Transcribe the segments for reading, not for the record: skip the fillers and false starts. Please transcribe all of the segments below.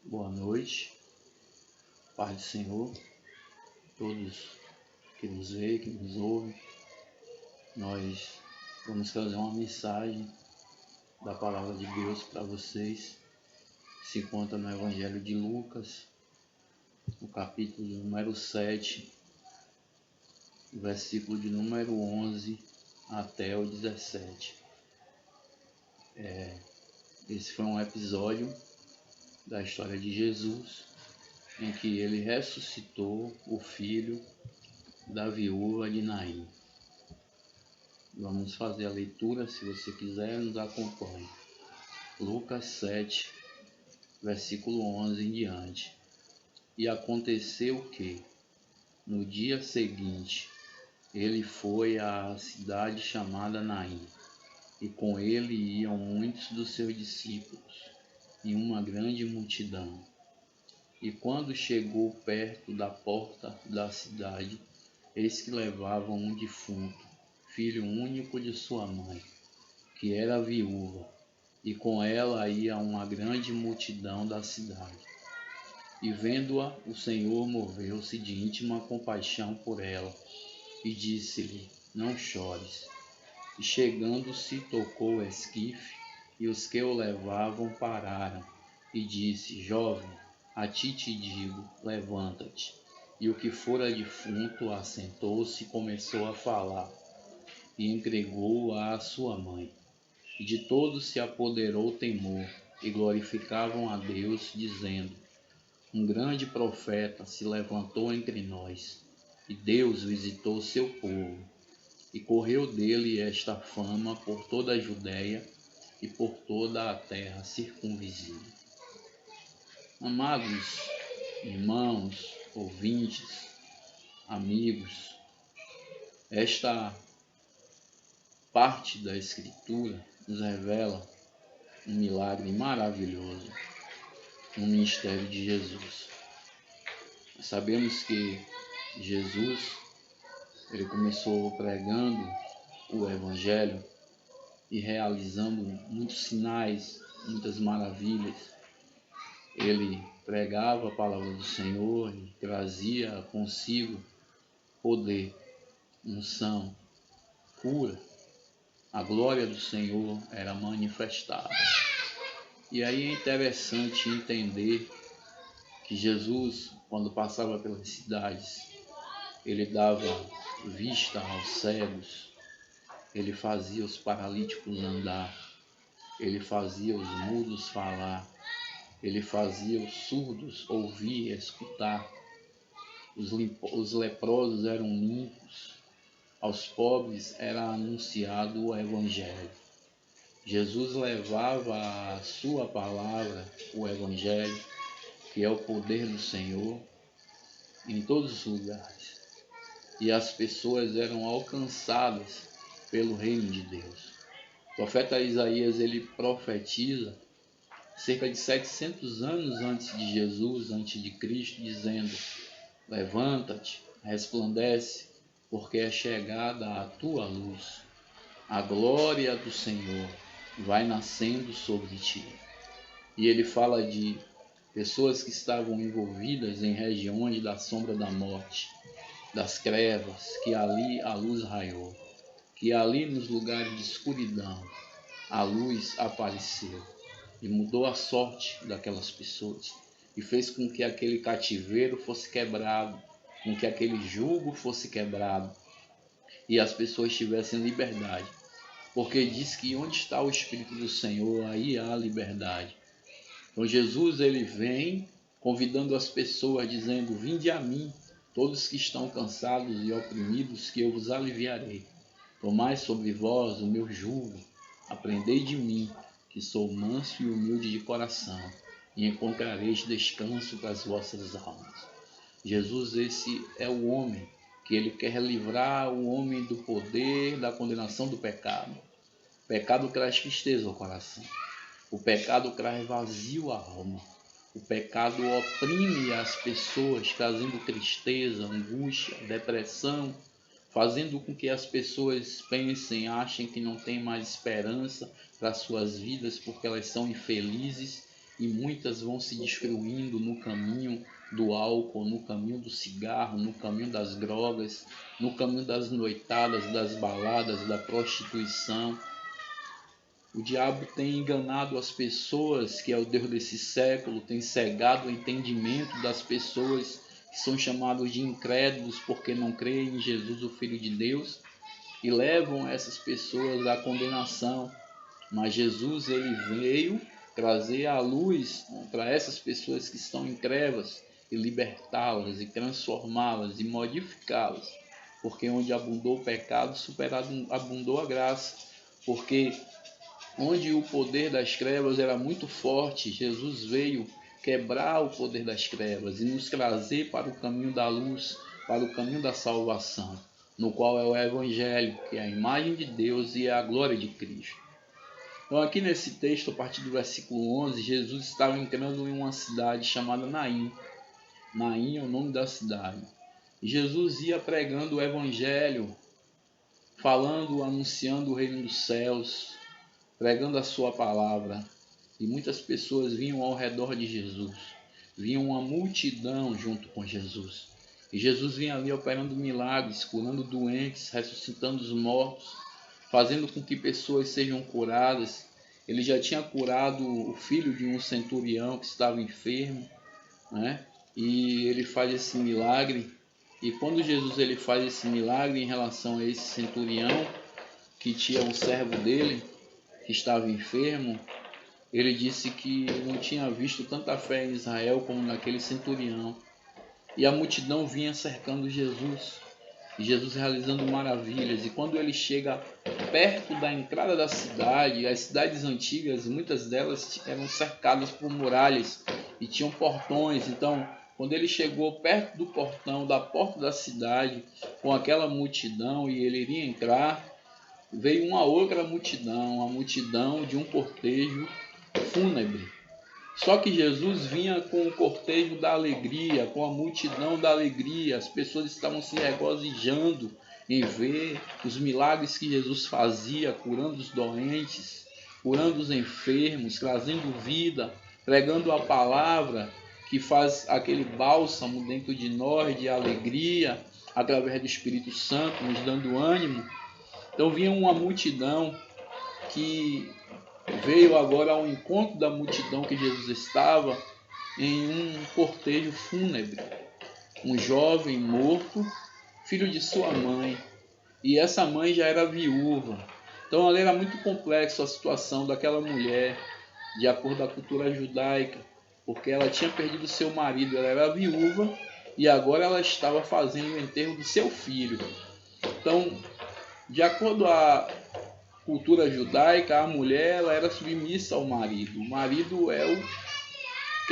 Boa noite, Pai do Senhor, todos que nos veem, que nos ouvem. Nós vamos trazer uma mensagem da Palavra de Deus para vocês. Se encontra no Evangelho de Lucas, no capítulo número 7, versículo de número 11 até o 17. Esse foi um episódio da história de Jesus, em que ele ressuscitou o filho da viúva de Naim. Vamos fazer a leitura, se você quiser, nos acompanhe. Lucas 7, versículo 11 em diante. E aconteceu que, no dia seguinte, ele foi à cidade chamada Naim, e com ele iam muitos dos seus discípulos, e uma grande multidão. E quando chegou perto da porta da cidade, eis que levavam um defunto, filho único de sua mãe, que era viúva, e com ela ia uma grande multidão da cidade. E vendo-a, o Senhor moveu-se de íntima compaixão por ela, e disse-lhe: Não chores. E chegando-se, tocou o esquife, e os que o levavam pararam, e disse: Jovem, a ti te digo, levanta-te. E o que fora defunto assentou-se e começou a falar, e entregou-a à sua mãe. E de todos se apoderou temor, e glorificavam a Deus, dizendo: Um grande profeta se levantou entre nós, e Deus visitou seu povo. E correu dele esta fama por toda a Judéia e por toda a terra circunvizinha. Amados irmãos, ouvintes, amigos, esta parte da Escritura nos revela um milagre maravilhoso no ministério de Jesus. Nós sabemos que Jesus, ele começou pregando o Evangelho e realizando muitos sinais, muitas maravilhas. Ele pregava a palavra do Senhor e trazia consigo poder, unção, cura. A glória do Senhor era manifestada. E aí é interessante entender que Jesus, quando passava pelas cidades, ele dava vista aos cegos, ele fazia os paralíticos andar, ele fazia os mudos falar, ele fazia os surdos ouvir e escutar, os leprosos eram limpos, aos pobres era anunciado o Evangelho. Jesus levava a sua palavra, o Evangelho, que é o poder do Senhor, em todos os lugares. E as pessoas eram alcançadas pelo reino de Deus. O profeta Isaías, ele profetiza cerca de 700 anos antes de Jesus, antes de Cristo, dizendo: Levanta-te, resplandece, porque é chegada a tua luz. A glória do Senhor vai nascendo sobre ti. E ele fala de pessoas que estavam envolvidas em regiões da sombra da morte, das trevas, que ali a luz raiou, que ali nos lugares de escuridão a luz apareceu e mudou a sorte daquelas pessoas e fez com que aquele cativeiro fosse quebrado, com que aquele jugo fosse quebrado e as pessoas tivessem liberdade. Porque diz que onde está o Espírito do Senhor, aí há liberdade. Então Jesus, ele vem convidando as pessoas, dizendo: Vinde a mim, todos que estão cansados e oprimidos, que eu vos aliviarei. Tomai sobre vós o meu jugo, aprendei de mim, que sou manso e humilde de coração, e encontrareis descanso para as vossas almas. Jesus, esse é o homem que ele quer livrar o homem do poder, da condenação do pecado. O pecado traz tristeza ao coração. O pecado traz vazio à alma. O pecado oprime as pessoas, trazendo tristeza, angústia, depressão, fazendo com que as pessoas pensem, achem que não tem mais esperança para suas vidas porque elas são infelizes e muitas vão se destruindo no caminho do álcool, no caminho do cigarro, no caminho das drogas, no caminho das noitadas, das baladas, da prostituição. O diabo tem enganado as pessoas, que é o Deus desse século, tem cegado o entendimento das pessoas que são chamados de incrédulos porque não creem em Jesus, o Filho de Deus, e levam essas pessoas à condenação. Mas Jesus, ele veio trazer a luz para essas pessoas que estão em trevas e libertá-las e transformá-las e modificá-las. Porque onde abundou o pecado, abundou a graça. Porque onde o poder das trevas era muito forte, Jesus veio quebrar o poder das trevas e nos trazer para o caminho da luz, para o caminho da salvação, no qual é o Evangelho, que é a imagem de Deus e é a glória de Cristo. Então aqui nesse texto, a partir do versículo 11, Jesus estava entrando em uma cidade chamada Naim. Naim é o nome da cidade. E Jesus ia pregando o Evangelho, falando, anunciando o reino dos céus, pregando a sua palavra. E muitas pessoas vinham ao redor de Jesus. Vinha uma multidão junto com Jesus. E Jesus vinha ali operando milagres, curando doentes, ressuscitando os mortos, fazendo com que pessoas sejam curadas. Ele já tinha curado o filho de um centurião que estava enfermo, né? E ele faz esse milagre. E quando Jesus ele faz esse milagre em relação a esse centurião, que tinha um servo dele, que estava enfermo, ele disse que não tinha visto tanta fé em Israel como naquele centurião. E a multidão vinha cercando Jesus, e Jesus realizando maravilhas. E quando ele chega perto da entrada da cidade, as cidades antigas, muitas delas eram cercadas por muralhas e tinham portões. Então, quando ele chegou perto do portão, da porta da cidade, com aquela multidão, e ele iria entrar, veio uma outra multidão, a multidão de um cortejo fúnebre. Só que Jesus vinha com o cortejo da alegria, com a multidão da alegria. As pessoas estavam se regozijando em ver os milagres que Jesus fazia, curando os doentes, curando os enfermos, trazendo vida, pregando a palavra que faz aquele bálsamo dentro de nós de alegria, através do Espírito Santo, nos dando ânimo. Então vinha uma multidão que veio agora ao encontro da multidão que Jesus estava em um cortejo fúnebre. Um jovem morto, filho de sua mãe. E essa mãe já era viúva. Então ali era muito complexo a situação daquela mulher, de acordo com a cultura judaica, porque ela tinha perdido seu marido, ela era viúva e agora ela estava fazendo o enterro do seu filho. Então, de acordo a cultura judaica, a mulher ela era submissa ao marido. O marido é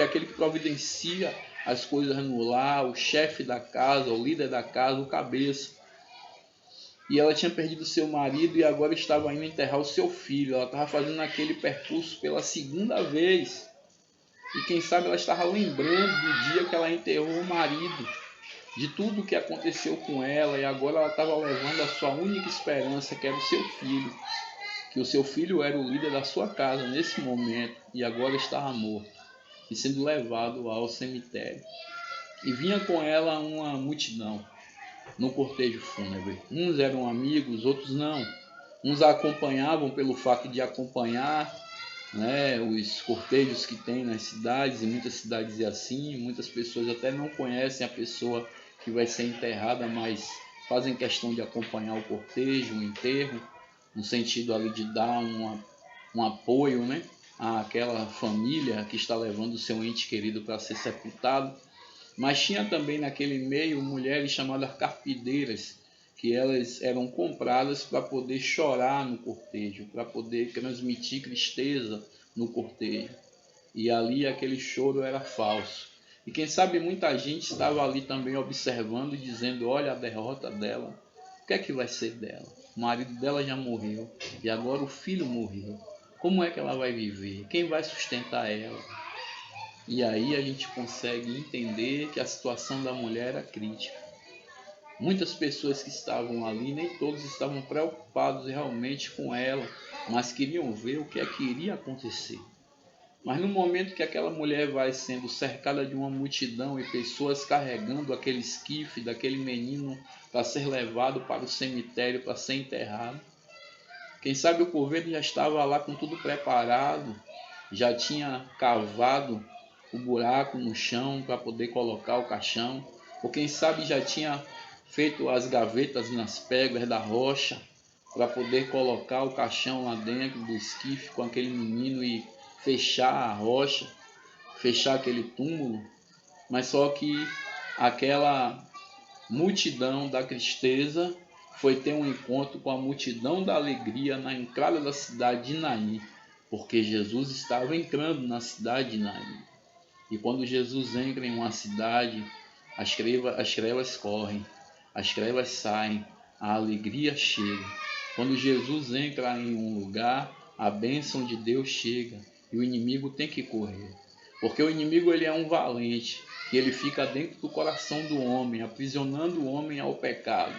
aquele que providencia as coisas no lar, o chefe da casa, o líder da casa, o cabeça. E ela tinha perdido seu marido e agora estava indo enterrar o seu filho. Ela estava fazendo aquele percurso pela segunda vez. E quem sabe ela estava lembrando do dia que ela enterrou o marido, de tudo o que aconteceu com ela, e agora ela estava levando a sua única esperança, que era o seu filho. Que o seu filho era o líder da sua casa nesse momento e agora estava morto e sendo levado ao cemitério. E vinha com ela uma multidão no cortejo fúnebre. Uns eram amigos, outros não. Uns a acompanhavam pelo fato de acompanhar, né, os cortejos que tem nas cidades, e muitas cidades é assim. Muitas pessoas até não conhecem a pessoa que vai ser enterrada, mas fazem questão de acompanhar o cortejo, o enterro, no sentido ali de dar um apoio, né, àquela família que está levando o seu ente querido para ser sepultado. Mas tinha também naquele meio mulheres chamadas carpideiras, que elas eram compradas para poder chorar no cortejo, para poder transmitir tristeza no cortejo. E ali aquele choro era falso. E quem sabe muita gente estava ali também observando e dizendo: olha a derrota dela, o que é que vai ser dela? O marido dela já morreu e agora o filho morreu. Como é que ela vai viver? Quem vai sustentar ela? E aí a gente consegue entender que a situação da mulher era crítica. Muitas pessoas que estavam ali, nem todos estavam preocupados realmente com ela, mas queriam ver o que é que iria acontecer. Mas no momento que aquela mulher vai sendo cercada de uma multidão e pessoas carregando aquele esquife daquele menino para ser levado para o cemitério, para ser enterrado, quem sabe o coveiro já estava lá com tudo preparado, já tinha cavado o buraco no chão para poder colocar o caixão, ou quem sabe já tinha feito as gavetas nas pedras da rocha para poder colocar o caixão lá dentro do esquife com aquele menino e fechar a rocha, fechar aquele túmulo. Mas só que aquela multidão da tristeza foi ter um encontro com a multidão da alegria na entrada da cidade de Naim, porque Jesus estava entrando na cidade de Naim. E quando Jesus entra em uma cidade, as trevas correm, as trevas saem, a alegria chega. Quando Jesus entra em um lugar, a bênção de Deus chega e o inimigo tem que correr. Porque o inimigo ele é um valente, que ele fica dentro do coração do homem, aprisionando o homem ao pecado.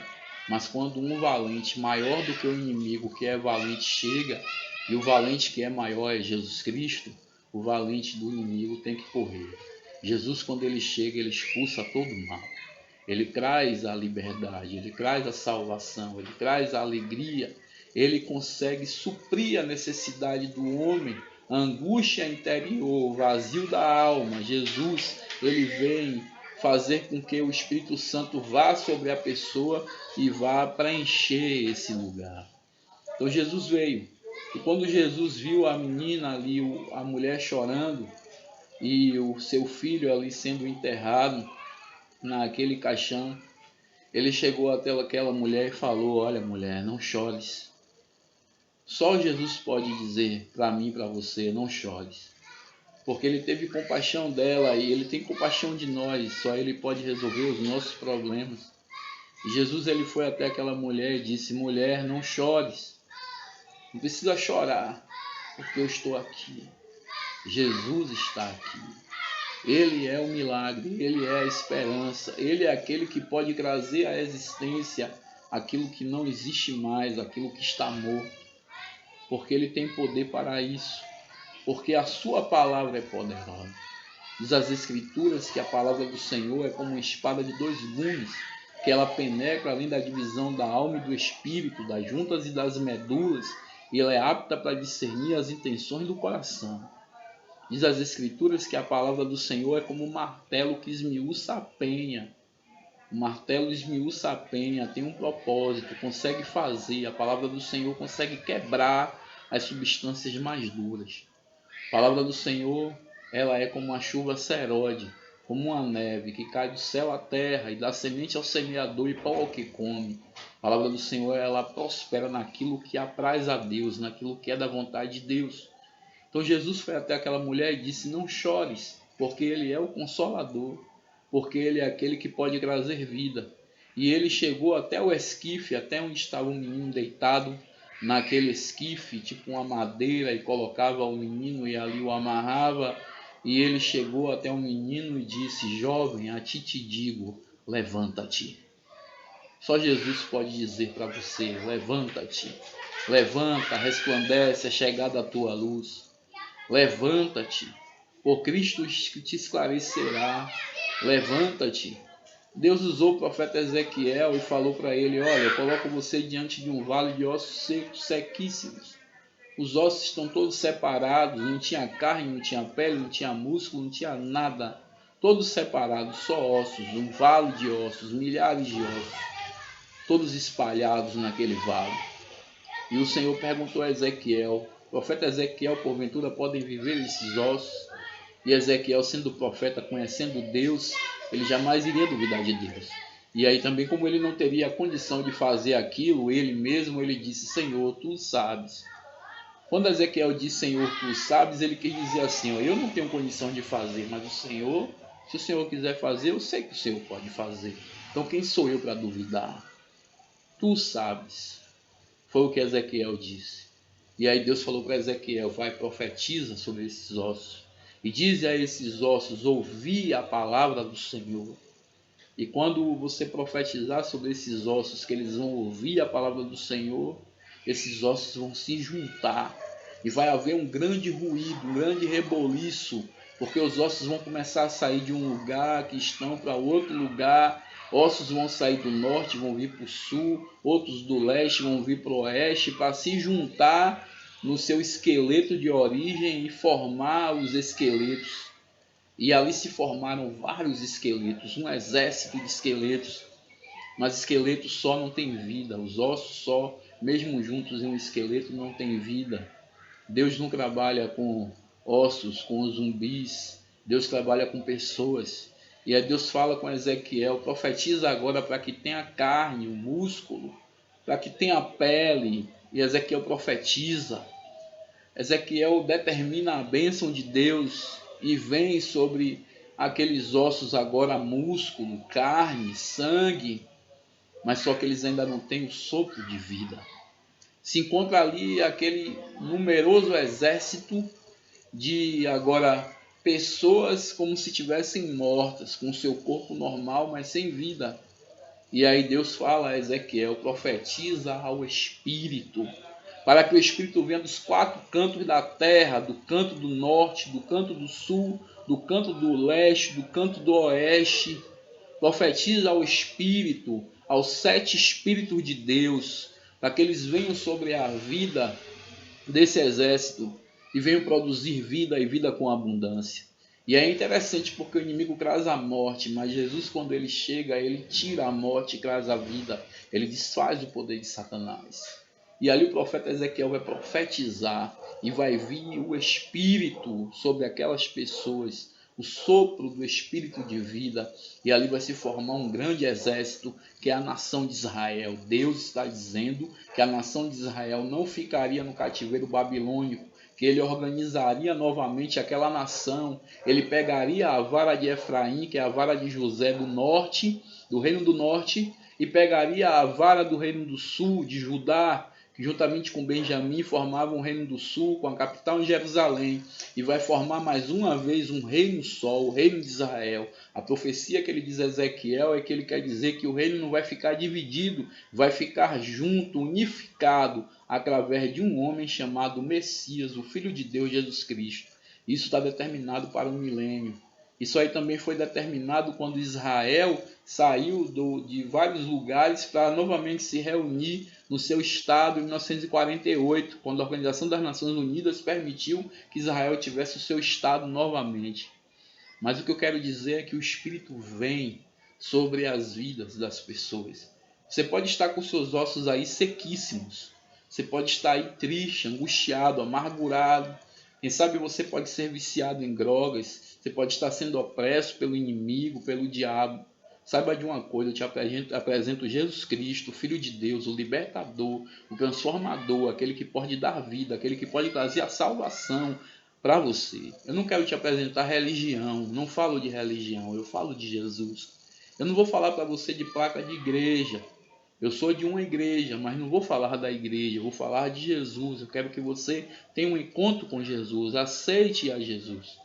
Mas quando um valente maior do que o inimigo, que é valente, chega, e o valente que é maior é Jesus Cristo, o valente do inimigo tem que correr. Jesus, quando ele chega, ele expulsa todo o mal. Ele traz a liberdade, ele traz a salvação, ele traz a alegria, ele consegue suprir a necessidade do homem, a angústia interior, o vazio da alma. Jesus, ele vem fazer com que o Espírito Santo vá sobre a pessoa e vá preencher esse lugar. Então Jesus veio. E quando Jesus viu a menina ali, a mulher chorando, e o seu filho ali sendo enterrado naquele caixão, ele chegou até aquela mulher e falou: olha, mulher, não chores. Só Jesus pode dizer para mim e para você: não chores. Porque ele teve compaixão dela e ele tem compaixão de nós. Só ele pode resolver os nossos problemas. E Jesus ele foi até aquela mulher e disse: mulher, não chores. Não precisa chorar, porque eu estou aqui. Jesus está aqui. Ele é o milagre, ele é a esperança, ele é aquele que pode trazer à existência aquilo que não existe mais, aquilo que está morto, porque ele tem poder para isso, porque a sua palavra é poderosa. Diz as Escrituras que a palavra do Senhor é como uma espada de dois gumes, que ela penetra além da divisão da alma e do espírito, das juntas e das medulas, e ela é apta para discernir as intenções do coração. Diz as Escrituras que a palavra do Senhor é como um martelo que esmiuça a penha. O martelo esmiuça a penha, tem um propósito, consegue fazer. A palavra do Senhor consegue quebrar as substâncias mais duras. A palavra do Senhor, ela é como uma chuva serode, como uma neve que cai do céu à terra e dá semente ao semeador e pão ao que come. A palavra do Senhor, ela prospera naquilo que apraz a Deus, naquilo que é da vontade de Deus. Então Jesus foi até aquela mulher e disse: não chores, porque ele é o Consolador, porque ele é aquele que pode trazer vida. E ele chegou até o esquife, até onde estava o menino deitado, naquele esquife, tipo uma madeira, e colocava o menino e ali o amarrava. E ele chegou até o menino e disse: jovem, a ti te digo, levanta-te. Só Jesus pode dizer para você: levanta-te, levanta, resplandece, é chegada a tua luz. Levanta-te, por Cristo te esclarecerá. Levanta-te. Deus usou o profeta Ezequiel e falou para ele: olha, eu coloco você diante de um vale de ossos secos, sequíssimos. Os ossos estão todos separados, não tinha carne, não tinha pele, não tinha músculo, não tinha nada. Todos separados, só ossos, um vale de ossos, milhares de ossos, todos espalhados naquele vale. E o Senhor perguntou a Ezequiel: o profeta Ezequiel, porventura, podem viver esses ossos? E Ezequiel, sendo profeta, conhecendo Deus, ele jamais iria duvidar de Deus. E aí também, como ele não teria a condição de fazer aquilo, ele mesmo, ele disse: Senhor, tu sabes. Quando Ezequiel disse: Senhor, tu sabes, ele quis dizer assim: ó, eu não tenho condição de fazer, mas o Senhor, se o Senhor quiser fazer, eu sei que o Senhor pode fazer. Então quem sou eu para duvidar? Tu sabes. Foi o que Ezequiel disse. E aí Deus falou para Ezequiel: vai, profetiza sobre esses ossos. E diz a esses ossos: ouvi a palavra do Senhor. E quando você profetizar sobre esses ossos, que eles vão ouvir a palavra do Senhor, esses ossos vão se juntar. e vai haver um grande ruído, um grande reboliço, porque os ossos vão começar a sair de um lugar que estão para outro lugar. Ossos vão sair do norte, vão vir para o sul, outros do leste vão vir para o oeste, para se juntar no seu esqueleto de origem e formar os esqueletos. E ali se formaram vários esqueletos, um exército de esqueletos. Mas esqueleto só não tem vida, os ossos só, mesmo juntos em um esqueleto, não tem vida. Deus não trabalha com ossos, com zumbis, Deus trabalha com pessoas. E aí Deus fala com Ezequiel, profetiza agora para que tenha carne, o músculo, para que tenha pele. E Ezequiel profetiza. Ezequiel determina a bênção de Deus e vem sobre aqueles ossos agora músculo, carne, sangue, mas só que eles ainda não têm o sopro de vida. Se encontra ali aquele numeroso exército de agora pessoas como se tivessem mortas, com seu corpo normal, mas sem vida. E aí Deus fala a Ezequiel, profetiza ao Espírito, para que o Espírito venha dos quatro cantos da terra, do canto do norte, do canto do sul, do canto do leste, do canto do oeste. Profetiza ao Espírito, aos 7 Espíritos de Deus, para que eles venham sobre a vida desse exército e venham produzir vida e vida com abundância. E é interessante porque o inimigo traz a morte, mas Jesus, quando ele chega, ele tira a morte e traz a vida. Ele desfaz o poder de Satanás. E ali o profeta Ezequiel vai profetizar e vai vir o Espírito sobre aquelas pessoas, o sopro do Espírito de vida, e ali vai se formar um grande exército que é a nação de Israel. Deus está dizendo que a nação de Israel não ficaria no cativeiro babilônico, que ele organizaria novamente aquela nação, ele pegaria a vara de Efraim, que é a vara de José do norte, do reino do norte, e pegaria a vara do reino do sul, de Judá, que juntamente com Benjamim formavam o reino do sul, com a capital em Jerusalém, e vai formar mais uma vez um reino só, o reino de Israel. A profecia que ele diz a Ezequiel é que ele quer dizer que o reino não vai ficar dividido, vai ficar junto, unificado, através de um homem chamado Messias, o Filho de Deus, Jesus Cristo. Isso está determinado para o milênio. Isso aí também foi determinado quando Israel saiu de vários lugares para novamente se reunir no seu estado em 1948, quando a Organização das Nações Unidas permitiu que Israel tivesse o seu estado novamente. Mas o que eu quero dizer é que o Espírito vem sobre as vidas das pessoas. Você pode estar com seus ossos aí sequíssimos. Você pode estar aí triste, angustiado, amargurado. Quem sabe você pode ser viciado em drogas. Você pode estar sendo opresso pelo inimigo, pelo diabo. Saiba de uma coisa, eu te apresento Jesus Cristo, o Filho de Deus, o libertador, o transformador, aquele que pode dar vida, aquele que pode trazer a salvação para você. Eu não quero te apresentar religião, não falo de religião, eu falo de Jesus. Eu não vou falar para você de placa de igreja. Eu sou de uma igreja, mas não vou falar da igreja, eu vou falar de Jesus. Eu quero que você tenha um encontro com Jesus, aceite a Jesus.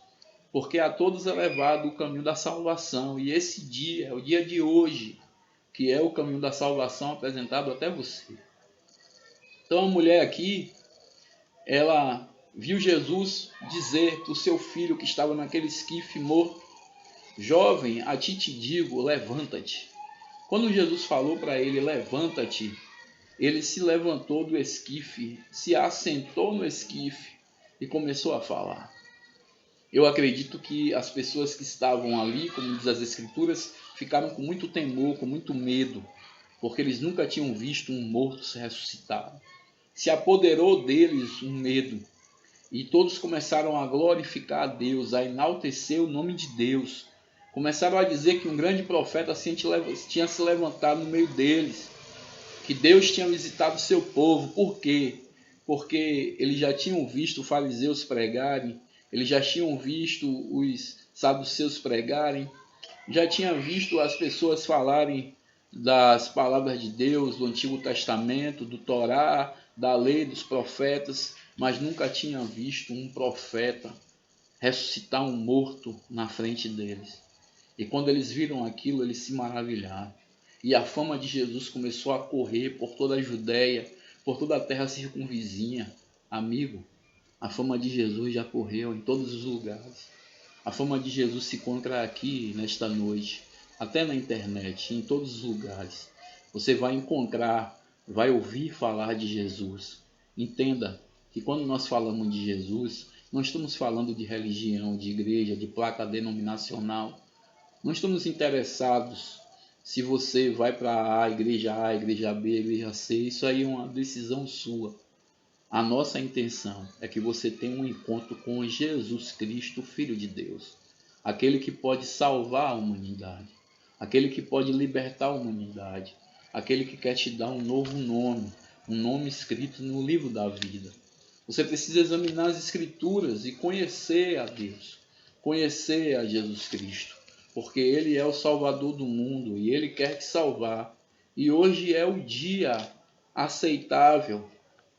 Porque a todos é levado o caminho da salvação. E esse dia é o dia de hoje, que é o caminho da salvação apresentado até você. Então a mulher aqui, ela viu Jesus dizer para o seu filho que estava naquele esquife morto: jovem, a ti te digo, levanta-te. Quando Jesus falou para ele, levanta-te, ele se levantou do esquife, se assentou no esquife e começou a falar. Eu acredito que as pessoas que estavam ali, como diz as Escrituras, ficaram com muito temor, com muito medo, porque eles nunca tinham visto um morto se ressuscitar. Se apoderou deles um medo, e todos começaram a glorificar a Deus, a enaltecer o nome de Deus. Começaram a dizer que um grande profeta tinha se levantado no meio deles, que Deus tinha visitado o seu povo. Por quê? Porque eles já tinham visto os fariseus pregarem, eles já tinham visto os saduceus pregarem, já tinham visto as pessoas falarem das palavras de Deus, do Antigo Testamento, do Torá, da lei, dos profetas, mas nunca tinham visto um profeta ressuscitar um morto na frente deles. E quando eles viram aquilo, eles se maravilharam. E a fama de Jesus começou a correr por toda a Judéia, por toda a terra circunvizinha. Amigo, A fama de Jesus já correu em todos os lugares. A fama de Jesus se encontra aqui nesta noite, até na internet, em todos os lugares. Você vai encontrar, vai ouvir falar de Jesus. Entenda que quando nós falamos de Jesus, não estamos falando de religião, de igreja, de placa denominacional. Não estamos interessados se você vai para a igreja A, igreja B, igreja C. Isso aí é uma decisão sua. A nossa intenção é que você tenha um encontro com Jesus Cristo, Filho de Deus. Aquele que pode salvar a humanidade. Aquele que pode libertar a humanidade. Aquele que quer te dar um novo nome. Um nome escrito no livro da vida. Você precisa examinar as Escrituras e conhecer a Deus. Conhecer a Jesus Cristo. Porque Ele é o Salvador do mundo e Ele quer te salvar. E hoje é o dia aceitável.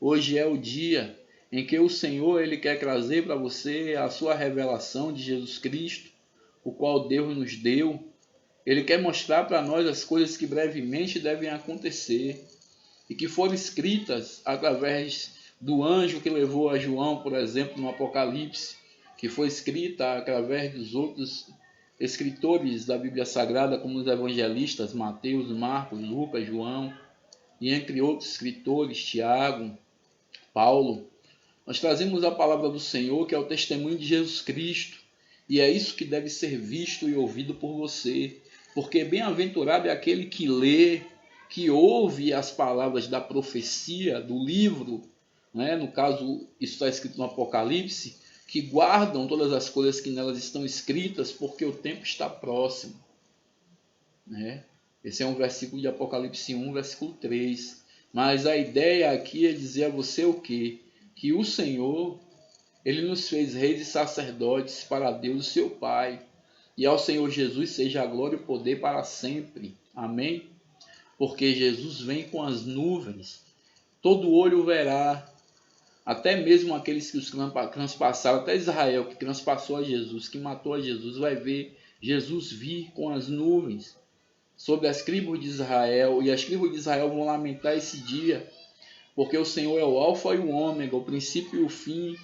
Hoje é o dia em que o Senhor ele quer trazer para você a sua revelação de Jesus Cristo, o qual Deus nos deu. Ele quer mostrar para nós as coisas que brevemente devem acontecer e que foram escritas através do anjo que levou a João, por exemplo, no Apocalipse, que foi escrita através dos outros escritores da Bíblia Sagrada, como os evangelistas Mateus, Marcos, Lucas, João, e entre outros escritores, Tiago, Paulo. Nós trazemos a palavra do Senhor, que é o testemunho de Jesus Cristo, e é isso que deve ser visto e ouvido por você, porque bem-aventurado é aquele que lê, que ouve as palavras da profecia, do livro, né? No caso, isso está escrito no Apocalipse, que guardam todas as coisas que nelas estão escritas, porque o tempo está próximo, né? Esse é um versículo de Apocalipse 1, versículo 3. Mas a ideia aqui é dizer a você o quê? Que o Senhor, Ele nos fez reis e sacerdotes para Deus, o seu Pai. E ao Senhor Jesus seja a glória e o poder para sempre. Amém? Porque Jesus vem com as nuvens. Todo olho verá. Até mesmo aqueles que os transpassaram, até Israel, que transpassou a Jesus, que matou a Jesus, vai ver Jesus vir com as nuvens sobre as tribos de Israel, e as tribos de Israel vão lamentar esse dia, porque o Senhor é o alfa e o ômega, o princípio e o fim,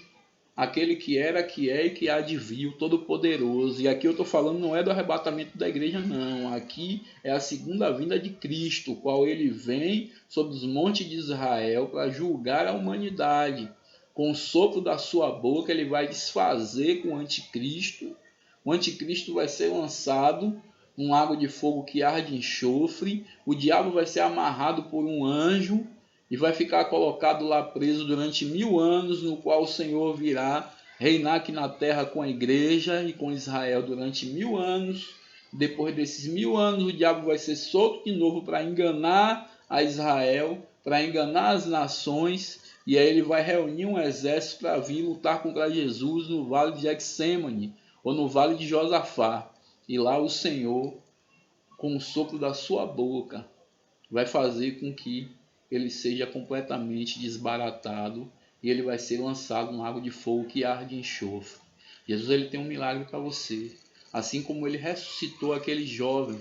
aquele que era, que é e que há de vir, o Todo-Poderoso. E aqui eu estou falando não é do arrebatamento da igreja, não. Aqui é a segunda vinda de Cristo, o qual ele vem sobre os montes de Israel para julgar a humanidade. Com o sopro da sua boca ele vai desfazer com o anticristo. O anticristo vai ser lançado um lago de fogo que arde enxofre, o diabo vai ser amarrado por um anjo e vai ficar colocado lá preso durante 1000 anos, no qual o Senhor virá reinar aqui na terra com a igreja e com Israel durante 1000 anos. Depois desses 1000 anos, o diabo vai ser solto de novo para enganar a Israel, para enganar as nações, e aí ele vai reunir um exército para vir lutar contra Jesus no vale de Getsêmani, ou no vale de Josafá. E lá o Senhor, com o sopro da sua boca, vai fazer com que ele seja completamente desbaratado e ele vai ser lançado no lago de fogo que arde em enxofre. Jesus ele tem um milagre para você, assim como ele ressuscitou aquele jovem.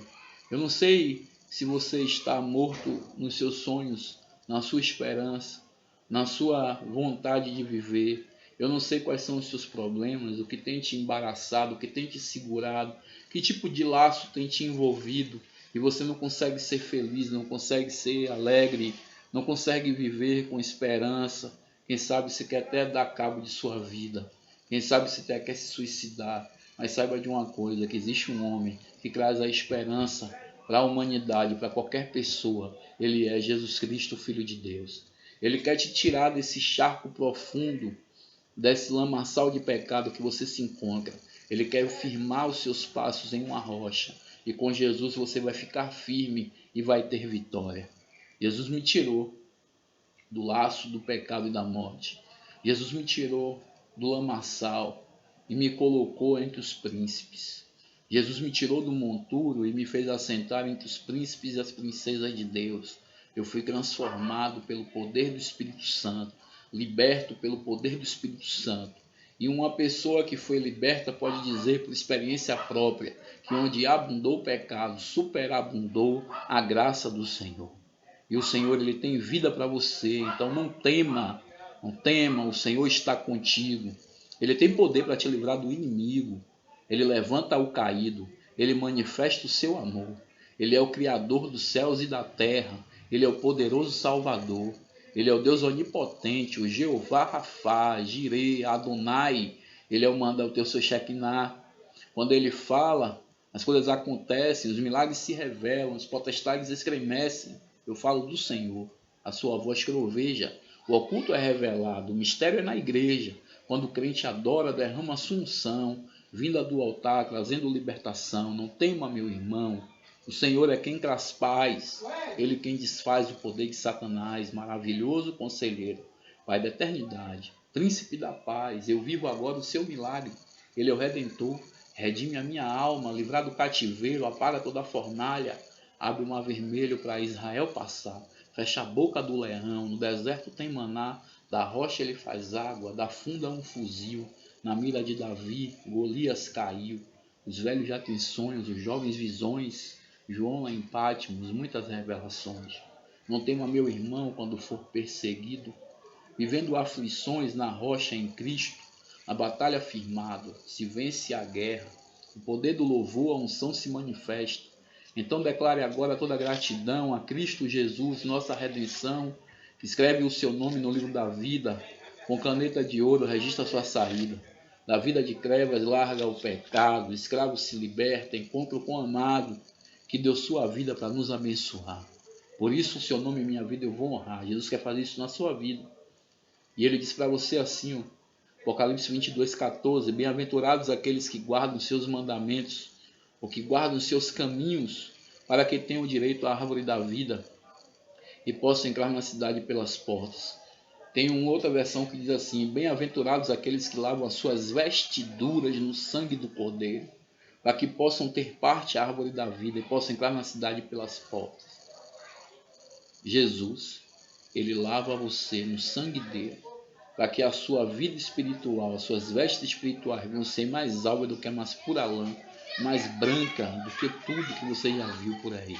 Eu não sei se você está morto nos seus sonhos, na sua esperança, na sua vontade de viver. Eu não sei quais são os seus problemas, o que tem te embaraçado, o que tem te segurado, que tipo de laço tem te envolvido e você não consegue ser feliz, não consegue ser alegre, não consegue viver com esperança. Quem sabe você quer até dar cabo de sua vida, quem sabe você até quer se suicidar. Mas saiba de uma coisa, que existe um homem que traz a esperança para a humanidade, para qualquer pessoa. Ele é Jesus Cristo, Filho de Deus. Ele quer te tirar desse charco profundo, desse lamaçal de pecado que você se encontra. Ele quer firmar os seus passos em uma rocha. E com Jesus você vai ficar firme e vai ter vitória. Jesus me tirou do laço do pecado e da morte. Jesus me tirou do lamaçal e me colocou entre os príncipes. Jesus me tirou do monturo e me fez assentar entre os príncipes e as princesas de Deus. Eu fui transformado pelo poder do Espírito Santo, liberto pelo poder do Espírito Santo. E uma pessoa que foi liberta pode dizer por experiência própria que onde abundou o pecado, superabundou a graça do Senhor. E o Senhor ele tem vida para você, então não tema, Não tema, o Senhor está contigo. Ele tem poder para te livrar do inimigo. Ele levanta o caído. Ele manifesta o seu amor. Ele é o Criador dos céus e da terra. Ele é o poderoso Salvador. Ele é o Deus onipotente, o Jeová Rafá, Jireh, Adonai. Ele é o teu seu Shekinah. Quando ele fala, as coisas acontecem, os milagres se revelam, os potestades estremecem. Eu falo do Senhor. A sua voz croveja. O oculto é revelado, o mistério é na igreja. Quando o crente adora, derrama a sua unção, vinda do altar, trazendo libertação. Não tema, meu irmão. O Senhor é quem traz paz. Ele quem desfaz o poder de Satanás. Maravilhoso conselheiro, Pai da eternidade, príncipe da paz. Eu vivo agora o seu milagre. Ele é o Redentor. Redime a minha alma, livrar do cativeiro, apaga toda a fornalha. Abre o mar vermelho para Israel passar. Fecha a boca do leão, no deserto tem maná, da rocha ele faz água, da funda um fuzil, na mira de Davi, Golias caiu, os velhos já têm sonhos, os jovens visões, João lá em Patmos, muitas revelações. Não tema meu irmão quando for perseguido, vivendo aflições na rocha em Cristo, a batalha firmada, se vence a guerra, o poder do louvor, a unção se manifesta. Então declare agora toda a gratidão a Cristo Jesus, nossa redenção. Escreve o seu nome no livro da vida, com caneta de ouro registra a sua saída. Da vida de trevas larga o pecado, escravo se liberta, encontro com o amado, que deu sua vida para nos abençoar. Por isso o seu nome e minha vida eu vou honrar. Jesus quer fazer isso na sua vida. E ele diz para você assim, Apocalipse 22:14, bem-aventurados aqueles que guardam seus mandamentos, ou que guardam seus caminhos, para que tenham direito à árvore da vida e possam entrar na cidade pelas portas. Tem uma outra versão que diz assim, bem-aventurados aqueles que lavam as suas vestiduras no sangue do Cordeiro, para que possam ter parte à árvore da vida e possam entrar na cidade pelas portas. Jesus, ele lava você no sangue dele, para que a sua vida espiritual, as suas vestes espirituais venham ser mais alvas do que a mais pura lã, mais branca do que tudo que você já viu por aí.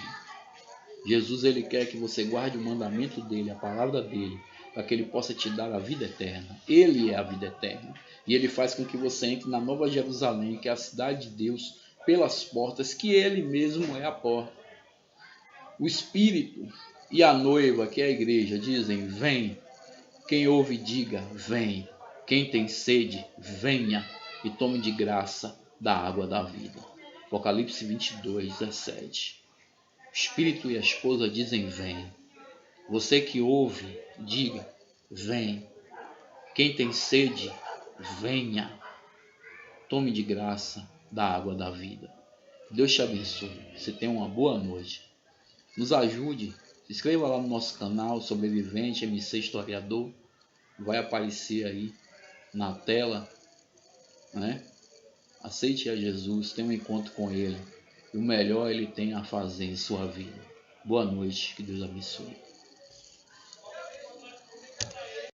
Jesus, ele quer que você guarde o mandamento dele, a palavra dele, para que ele possa te dar a vida eterna. Ele é a vida eterna. E ele faz com que você entre na Nova Jerusalém, que é a cidade de Deus, pelas portas, que ele mesmo é a porta. O Espírito e a noiva, que é a igreja, dizem, vem. Quem ouve, diga, vem. Quem tem sede, venha e tome de graça da água da vida. Apocalipse 22:17. O Espírito e a esposa dizem, vem. Você que ouve, diga, vem. Quem tem sede, venha. Tome de graça da água da vida. Deus te abençoe. Você tenha uma boa noite. Nos ajude. Se inscreva lá no nosso canal Sobrevivente MC Historiador. Vai aparecer aí na tela, né? Aceite a Jesus, tenha um encontro com Ele. E o melhor Ele tem a fazer em sua vida. Boa noite, que Deus abençoe.